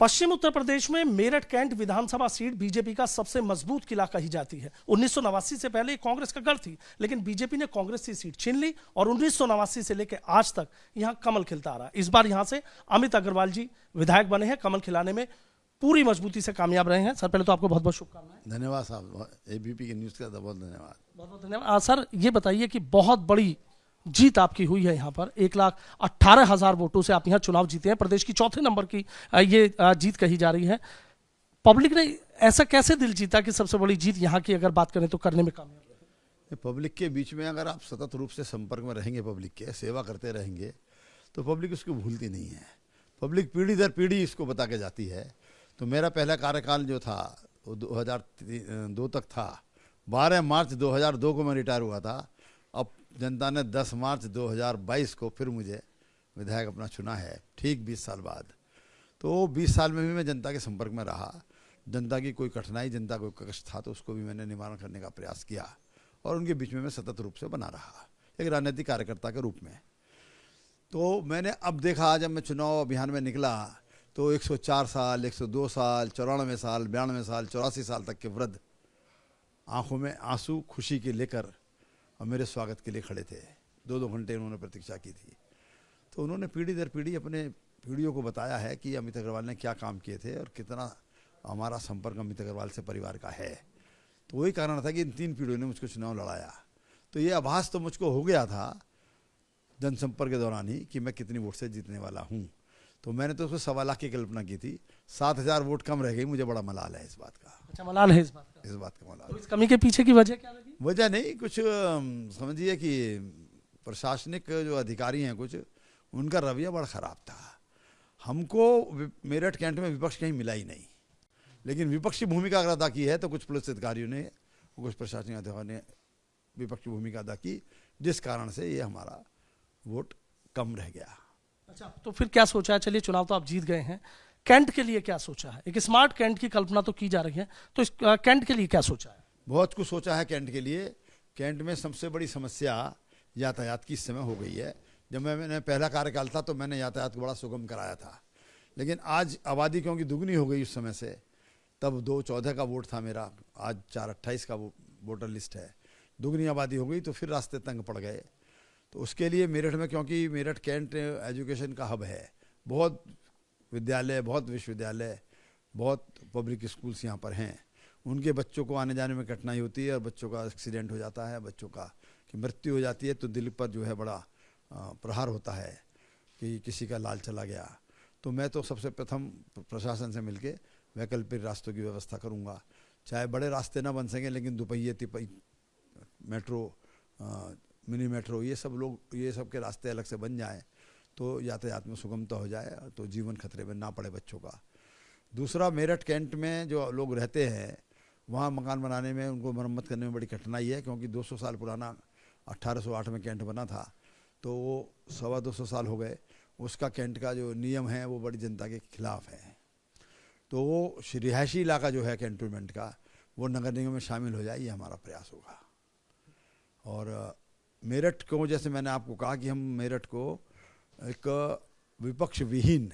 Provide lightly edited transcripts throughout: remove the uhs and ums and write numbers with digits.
पश्चिम उत्तर प्रदेश में मेरठ कैंट विधानसभा seat BJP का सबसे मजबूत किला कही जाती है। 1989 से पहले कांग्रेस का गढ़ थी, लेकिन बीजेपी ने कांग्रेस की सीट छीन ली और 1989 से लेकर आज तक यहां कमल खिलता आ रहा है। इस बार यहां से अमित अग्रवाल जी विधायक बने हैं, कमल खिलाने में पूरी मजबूती से कामयाब रहे हैं। सर पहले तो आपको बहुत बहुत शुभकामनाएं। धन्यवाद साहब, एबीपी के न्यूज़ का बहुत धन्यवाद। बहुत बहुत धन्यवाद। सर ये बताइए कि बहुत बड़ी जीत आपकी हुई है यहाँ पर, 1,18,000 वोटों से आप यहाँ चुनाव जीते हैं। प्रदेश की चौथे नंबर की ये जीत कही जा रही है। पब्लिक ने ऐसा कैसे दिल जीता कि सबसे बड़ी जीत यहाँ की अगर बात करें तो करने में कामयाब रहे? पब्लिक के बीच में अगर आप सतत रूप से संपर्क में रहेंगे, पब्लिक के सेवा करते रहेंगे, तो पब्लिक उसको भूलती नहीं है। पब्लिक पीढ़ी दर पीढ़ी इसको बता के जाती है। तो मेरा पहला कार्यकाल जो था वो 2002 तक था। 12 मार्च 2002 को मैं रिटायर हुआ था। अब जनता ने 10 मार्च 2022 को फिर मुझे विधायक अपना चुना है, ठीक 20 साल बाद। तो 20 साल में भी मैं जनता के संपर्क में रहा। जनता की कोई कठिनाई, जनता कोई कष्ट था तो उसको भी मैंने निवारण करने का प्रयास किया और उनके बीच में मैं सतत रूप से बना रहा, एक राजनीतिक कार्यकर्ता के रूप में। तो मैंने अब देखा, जब मैं चुनाव अभियान में निकला तो 104 साल, 102 साल, 94 साल, 92 साल, 84 साल तक के वृद्ध आंखों में आंसू खुशी के लेकर और मेरे स्वागत के लिए खड़े थे। 2-2 घंटे उन्होंने प्रतीक्षा की थी। तो उन्होंने पीढ़ी दर पीढ़ी अपने पीढ़ियों को बताया है कि अमित अग्रवाल ने क्या काम किए थे और कितना हमारा संपर्क अमित अग्रवाल से परिवार का है। तो वही कारण था कि इन 3 पीढ़ियों ने मुझको चुनाव लड़ाया। तो ये आभास तो मुझको हो गया था जनसंपर्क के दौरान ही कि मैं कितनी वोट से जीतने वाला हूँ। तो मैंने तो उसको 1.25 लाख की कल्पना की थी। 7,000 वोट कम रह गई। मुझे बड़ा मलाल है इस बात का। अच्छा, मलाल है इस बात का? इस बात का मलाल। तो इस कमी के पीछे की वजह क्या लगी? वजह नहीं, कुछ समझिए कि प्रशासनिक जो अधिकारी हैं कुछ, उनका रवैया बड़ा ख़राब था। हमको मेरठ कैंट में विपक्ष कहीं मिला ही नहीं, लेकिन विपक्षी भूमिका अगर अदा की है तो कुछ पुलिस अधिकारियों ने, कुछ प्रशासनिक अधिकारियों ने विपक्षी भूमिका अदा की, जिस कारण से ये हमारा वोट कम रह गया। अच्छा, तो फिर क्या सोचा है? चलिए, चुनाव तो आप जीत गए हैं, कैंट के लिए क्या सोचा है? एक स्मार्ट कैंट की कल्पना तो की जा रही है, तो इस कैंट के लिए क्या सोचा है? बहुत कुछ सोचा है कैंट के लिए। कैंट में सबसे बड़ी समस्या यातायात की इस समय हो गई है। जब मैंने पहला कार्यकाल था तो मैंने यातायात को बड़ा सुगम कराया था, लेकिन आज आबादी क्योंकि दुगनी हो गई उस समय से, तब 214 का वोट था मेरा, आज 428 का वोटर लिस्ट है। दुगनी आबादी हो गई तो फिर रास्ते तंग पड़ गए। तो उसके लिए मेरठ में, क्योंकि मेरठ कैंट एजुकेशन का हब है, बहुत विद्यालय, बहुत विश्वविद्यालय, बहुत पब्लिक स्कूल्स यहाँ पर हैं। उनके बच्चों को आने जाने में कठिनाई होती है और बच्चों का एक्सीडेंट हो जाता है, बच्चों का की मृत्यु हो जाती है, तो दिल पर जो है बड़ा प्रहार होता है कि किसी का लाल चला गया। तो मैं तो सबसे प्रथम प्रशासन से मिलके वैकल्पिक रास्तों की व्यवस्था करूँगा। चाहे बड़े रास्ते ना बन सकें, लेकिन दुपहिए, तिपहिए, मेट्रो, मिनी मेट्रो, ये सब के रास्ते अलग से बन जाएं तो यातायात में सुगमता हो जाए, तो जीवन खतरे में ना पड़े बच्चों का। दूसरा, मेरठ कैंट में जो लोग रहते हैं वहाँ मकान बनाने में, उनको मरम्मत करने में बड़ी कठिनाई है, क्योंकि 200 साल पुराना 1808 में कैंट बना था, तो वो 225 साल हो गए। उसका कैंट का जो नियम है वो बड़ी जनता के खिलाफ है। तो वो रिहायशी इलाका जो है कैंटोनमेंट का, वो नगर निगम में शामिल हो जाए, ये हमारा प्रयास होगा। और मेरठ को, जैसे मैंने आपको कहा कि हम मेरठ को एक विपक्ष विहीन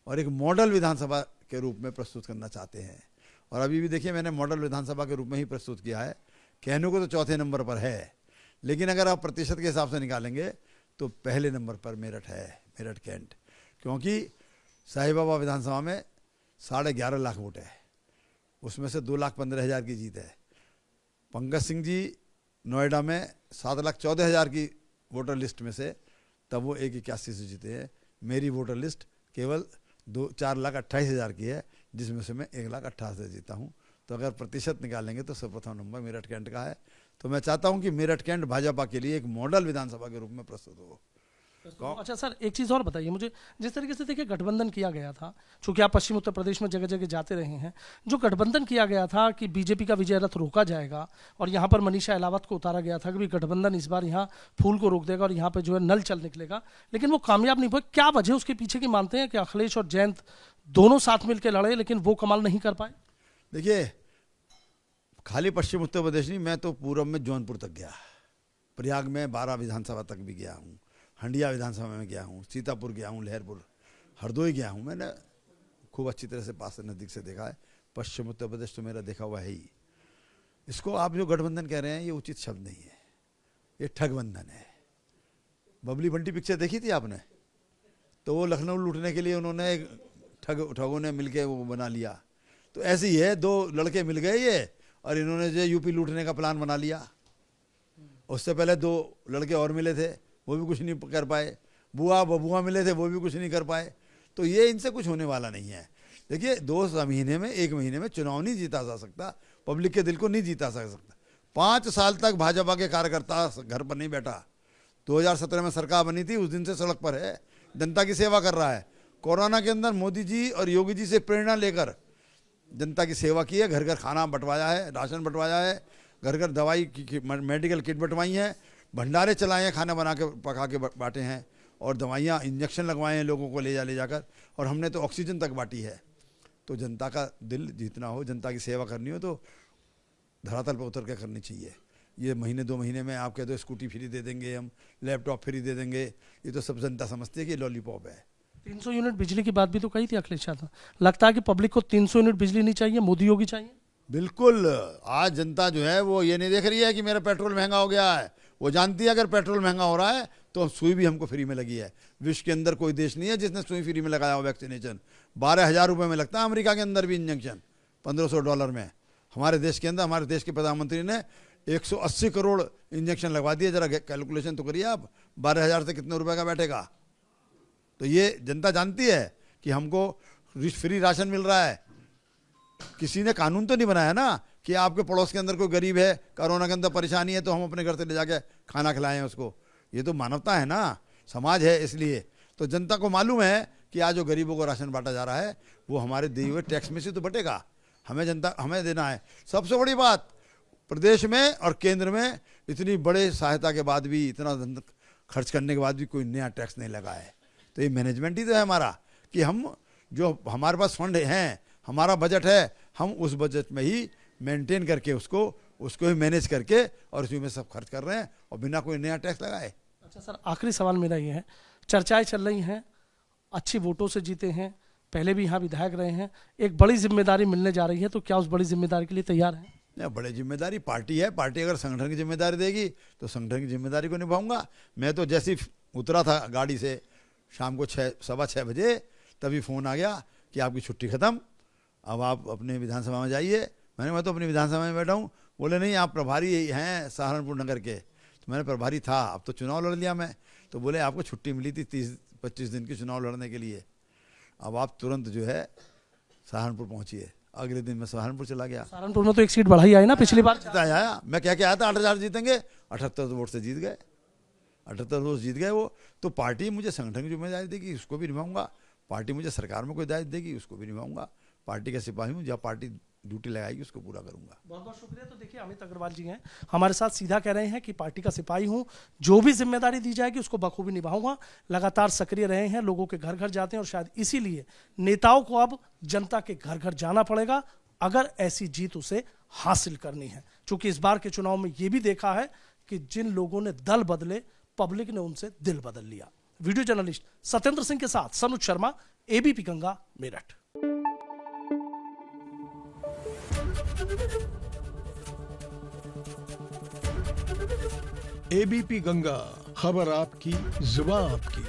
और एक मॉडल विधानसभा के रूप में प्रस्तुत करना चाहते हैं। और अभी भी देखिए, मैंने मॉडल विधानसभा के रूप में ही प्रस्तुत किया है। कहने को तो चौथे नंबर पर है, लेकिन अगर आप प्रतिशत के हिसाब से निकालेंगे तो पहले नंबर पर मेरठ है, मेरठ कैंट। क्योंकि साहिबाबा विधानसभा में 11.5 लाख वोट है, उसमें से 2,15,000 की जीत है। पंकज सिंह जी नोएडा में 7,14,000 की वोटर लिस्ट में से तब वो 181 से जीते हैं। मेरी वोटर लिस्ट केवल 4,28,000 की है, जिसमें से मैं 1,88,000 से जीता हूँ। तो अगर प्रतिशत निकालेंगे तो सर्वप्रथम नंबर मेरठ कैंट का है। तो मैं चाहता हूँ कि मेरठ कैंट भाजपा के लिए एक मॉडल विधानसभा के रूप में प्रस्तुत हो। अच्छा सर, एक चीज़ और बताइए मुझे, जिस तरीके से देखिए गठबंधन किया गया था, चूंकि आप पश्चिम उत्तर प्रदेश में जगह जगह जाते रहे हैं, जो गठबंधन किया गया था कि बीजेपी का विजय रथ रोका जाएगा और यहाँ पर मनीषा अहलावत को उतारा गया था कि गठबंधन इस बार यहाँ फूल को रोक देगा और यहाँ पर जो है नल चल निकलेगा, लेकिन वो कामयाब नहीं हुआ। क्या वजह उसके पीछे की मानते हैं कि अखिलेश और जयंत दोनों साथ मिलकर लड़े लेकिन वो कमाल नहीं कर पाए? देखिए, खाली पश्चिम उत्तर प्रदेश नहीं, मैं तो पूर्व में जौनपुर तक गया, प्रयाग में 12 विधानसभा तक भी गया हूँ, हंडिया विधानसभा में गया हूँ, सीतापुर गया हूँ, लहरपुर, हरदोई गया हूँ। मैंने खूब अच्छी तरह से पास से नज़दीक से देखा है। पश्चिम उत्तर प्रदेश तो मेरा देखा हुआ है ही। इसको आप जो गठबंधन कह रहे हैं ये उचित शब्द नहीं है, ये ठगबंधन है। बबली बंटी पिक्चर देखी थी आपने? तो वो लखनऊ लूटने के लिए उन्होंने ठगों ने मिलके वो बना लिया। तो ऐसे ही है, दो लड़के मिल गए ये और इन्होंने जो यूपी लूटने का प्लान बना लिया। उससे पहले दो लड़के और मिले थे, वो भी कुछ नहीं कर पाए। बुआ बबुआ मिले थे, वो भी कुछ नहीं कर पाए। तो ये इनसे कुछ होने वाला नहीं है। देखिए 2 महीने में 1 महीने में चुनाव नहीं जीता जा सकता, पब्लिक के दिल को नहीं जीता जा सकता। 5 साल तक भाजपा के कार्यकर्ता घर पर नहीं बैठा। 2017 में सरकार बनी थी, उस दिन से सड़क पर है, जनता की सेवा कर रहा है। कोरोना के अंदर मोदी जी और योगी जी से प्रेरणा लेकर जनता की सेवा की है। घर घर खाना बंटवाया है, राशन बंटवाया है, घर घर दवाई की मेडिकल किट बंटवाई हैं, भंडारे चलाए हैं, खाना बना के पका के बांटे हैं, और दवाइयाँ इंजेक्शन लगवाए हैं लोगों को ले जाकर, और हमने तो ऑक्सीजन तक बांटी है। तो जनता का दिल जीतना हो, जनता की सेवा करनी हो तो धरातल पर उतर के करनी चाहिए। ये महीने 2 महीने में आप कह दो स्कूटी फ्री दे देंगे, हम लैपटॉप फ्री दे देंगे, ये तो सब जनता समझती है कि लॉलीपॉप है। 300 यूनिट बिजली की बात भी तो कही थी अखिलेश यादव। लगता है कि पब्लिक को 300 यूनिट बिजली नहीं चाहिए, मोदी योगी चाहिए। बिल्कुल, आज जनता जो है वो ये नहीं देख रही है कि मेरा पेट्रोल महंगा हो गया है। वो जानती है अगर पेट्रोल महंगा हो रहा है तो सुई भी हमको फ्री में लगी है। विश्व के अंदर कोई देश नहीं है जिसने सुई फ्री में लगाया हो वैक्सीनेशन। 12,000 रुपये में लगता है अमेरिका के अंदर भी इंजेक्शन, $1,500 में। हमारे देश के अंदर हमारे देश के प्रधानमंत्री ने 180 करोड़ इंजेक्शन लगवा दिए। जरा कैलकुलेशन तो करिए आप, 12,000 से कितने रुपए का बैठेगा। तो ये जनता जानती है कि हमको फ्री राशन मिल रहा है। किसी ने कानून तो नहीं बनाया ना कि आपके पड़ोस के अंदर कोई गरीब है, कोरोना के अंदर परेशानी है, तो हम अपने घर से ले जाके खाना खिलाएं उसको। ये तो मानवता है ना, समाज है। इसलिए तो जनता को मालूम है कि आज जो गरीबों को राशन बांटा जा रहा है वो हमारे दिए हुए टैक्स में से तो बटेगा। हमें देना है। सबसे बड़ी बात, प्रदेश में और केंद्र में इतनी बड़े सहायता के बाद भी, इतना धन खर्च करने के बाद भी कोई नया टैक्स नहीं लगा है। तो ये मैनेजमेंट ही तो है हमारा कि हम जो हमारे पास फंड हैं, हमारा बजट है, हम उस बजट में ही मेंटेन करके उसको ही मैनेज करके और उसी में सब खर्च कर रहे हैं और बिना कोई नया टैक्स लगाए। अच्छा सर, आखिरी सवाल मेरा ये है, चर्चाएं चल रही हैं, अच्छी वोटों से जीते हैं, पहले भी यहाँ विधायक रहे हैं, एक बड़ी जिम्मेदारी मिलने जा रही है, तो क्या उस बड़ी जिम्मेदारी के लिए तैयार हैं? नहीं, बड़ी जिम्मेदारी पार्टी है। पार्टी अगर संगठन की जिम्मेदारी देगी तो संगठन की जिम्मेदारी को निभाऊंगा। मैं तो जैसे ही उतरा था गाड़ी से शाम को 6:15 बजे, तभी फ़ोन आ गया कि आपकी छुट्टी ख़त्म, अब आप अपने विधानसभा में जाइए। मैं तो अपनी विधानसभा में बैठा हूँ। बोले नहीं, आप प्रभारी हैं सहारनपुर नगर के। तो मैंने प्रभारी था, अब तो चुनाव लड़ लिया मैं। तो बोले आपको छुट्टी मिली थी 30-25 दिन की चुनाव लड़ने के लिए, अब आप तुरंत जो है सहारनपुर पहुँचिए। अगले दिन मैं सहारनपुर चला गया। सहारनपुर में तो एक सीट बढ़ाई आई ना पिछली बार। आया, मैं क्या आया था 8,000 जीतेंगे, 78 वोट से जीत गए। 78 वोट जीत गए वो। तो पार्टी मुझे संगठन की जिम्मेदारी देगी, उसको भी निभाऊंगा। पार्टी मुझे सरकार में कोई दायित्व देगी, उसको भी निभाऊंगा। पार्टी का सिपाही हूँ, जब पार्टी ड्यूटी लगाएगी उसको पूरा करूंगा। बहुत बहुत शुक्रिया। तो देखिए, अमित अग्रवाल जी हैं हमारे साथ, सीधा कह रहे हैं कि पार्टी का सिपाही हूं, जो भी जिम्मेदारी दी जाएगी उसको बखूबी निभाऊंगा। लगातार सक्रिय रहे हैं, लोगों के घर घर जाते हैं, और शायद इसीलिए नेताओं को अब जनता के घर घर जाना पड़ेगा अगर ऐसी जीत उसे हासिल करनी है। क्योंकि इस बार के चुनाव में यह भी देखा है कि जिन लोगों ने दल बदले, पब्लिक ने उनसे दिल बदल लिया। वीडियो जर्नलिस्ट सत्येंद्र सिंह के साथ सनुज शर्मा, एबीपी गंगा, मेरठ। एबीपी गंगा, खबर आपकी, जुबान आपकी।